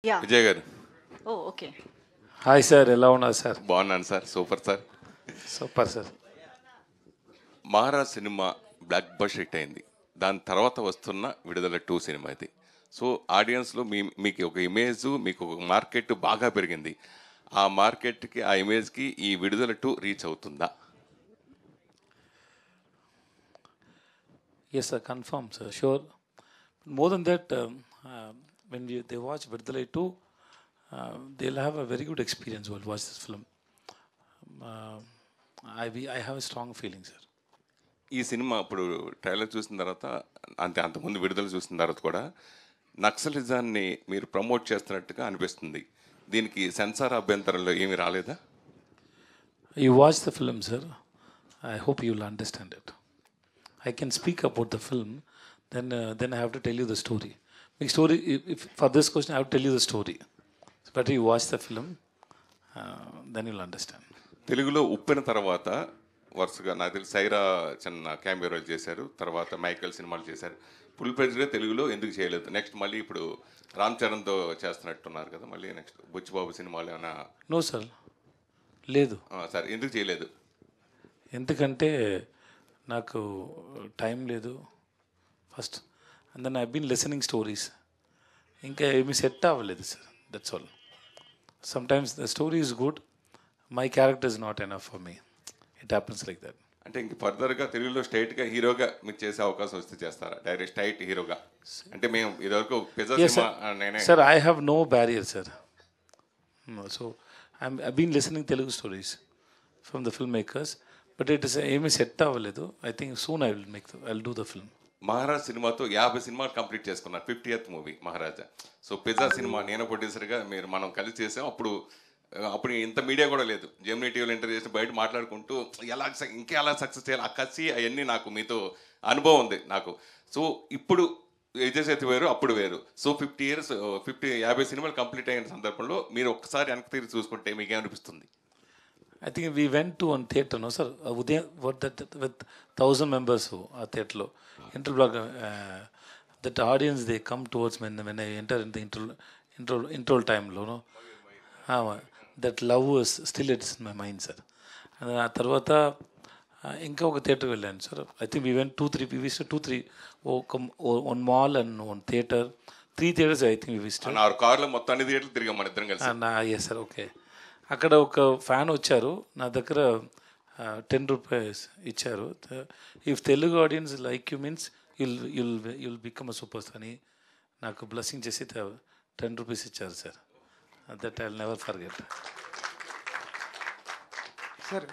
Yeah. Vijay గారు Oh, okay. Hi sir, ఎలా ఉన్నారు సార్? బాగున్నాను sir. Super sir. Super sir. Maharaj cinema block buster hit అయింది. దాని తర్వాత వస్తున్న విడుదల 2 సినిమా ఇది. సో ఆడియన్స్లో మీకు ఒక ఇమేజ్, మీకు ఒక మార్కెట్ బాగా పెరిగింది. ఆ మార్కెట్కి, ఆ ఇమేజ్కి ఈ విడుదల 2 రీచ్ అవుతుందా? Yes sir, confirm sir, sure. More than that, when they watch Vidalai 2, they'll have a very good experience while watch this film. I have a strong feeling sir. ఈ సినిమా ఇప్పుడు ట్రైలర్ చూసిన తర్వాత, అంతకుముందు విడుదల చూసిన తర్వాత కూడా నక్సలిజాన్ని మీరు ప్రమోట్ చేస్తున్నట్టుగా అనిపిస్తుంది. దీనికి సెన్సార్ అభ్యంతరంలో ఏమీ రాలేదా? You watch the film sir, I hope you will understand it. I can speak about the film, then I have to tell you the story. Big story. If for this question I have to tell you the story. It's better you watch the film, then you'll understand. తెలుగులో ఉప్పిన తర్వాత వరుసగా నాకు తెలిసి సైరా చిన్న cameo role చేశారు, తర్వాత Michael సినిమాలు చేశారు. ఫుల్ ప్రెజ్గా తెలుగులో ఎందుకు చేయలేదు? నెక్స్ట్ మళ్ళీ ఇప్పుడు రామ్ చరణ్తో చేస్తున్నట్టున్నారు కదా, మళ్ళీ నెక్స్ట్ బుచ్చిబాబు సినిమాలు ఏమైనా? నో సార్, లేదు సార్, ఎందుకు చేయలేదు? ఎందుకంటే నాకు టైం లేదు first, and then I been listening stories, ఇంకా ఏమీ సెట్ అవ్వలేదు sir, that's all. Sometimes the story is good, my character is not enough for me, it happens like that. అంటే ఇంక ఫర్దర్గా తెలుగులో స్ట్రైట్గా హీరోగా మీరు చేసే అవకాశం వస్తే చేస్తారా? డైరెక్ట్ స్ట్రైట్ హీరోగా? అంటే మేము ఇదివరకు పిజ్జా సినిమా నేనే sir, I have no barrier sir. So I been listening Telugu stories from the film makers, but it is ఏమీ సెట్ అవ్వలేదు. I think soon I will do the film. Maharaj సినిమాతో 50 సినిమాలు complete చేసుకున్నారు. 50th movie Maharaja. So Pizza cinema నేను ప్రొడ్యూసర్గా మనం కలిసి చేసాం. అప్పుడు ఇంత మీడియా కూడా లేదు. జెమినీ టీవీలో ఇంటర్వ్యూ చేసి బయట మాట్లాడుకుంటూ ఇంకా ఎలా సక్సెస్ చేయాలి, ఆ కసి అవన్నీ నాకు మీతో అనుభవం ఉంది నాకు. సో ఇప్పుడు విజయ్ సేతు వేరు, అప్పుడు వేరు. సో 50 సినిమాలు కంప్లీట్ అయిన సందర్భంలో మీరు ఒక్కసారి వెనక్కి తిరిగి చూసుకుంటే మీకేమనిపిస్తుంది? I think we went to one theatre, no sir, Udayam, with 1,000 members ఆ theatre లో interblock, that audience they come towards me when I enter in the intro time లో, no, that love is still it's in my mind sir. And ఆ తర్వాత ఇంకా ఒక theatre వెళ్ళాను sir. I think we went 2-3, we visited 2-3, one mall and one theatre, 3 theatres I think we visited. నా కార్లో మొత్తం అన్ని థియేటర్లు తిరిగాం మన ఇద్దరం కలిసి. Yes sir, okay. అక్కడ ఒక ఫ్యాన్ వచ్చారు, నా దగ్గర 10 రూపీస్ ఇచ్చారు. If Telugu audience like you means you'll become a super star అని నాకు బ్లెస్సింగ్ చేసి 10 రూపీస్ ఇచ్చారు sir. That I will never forget. Sir,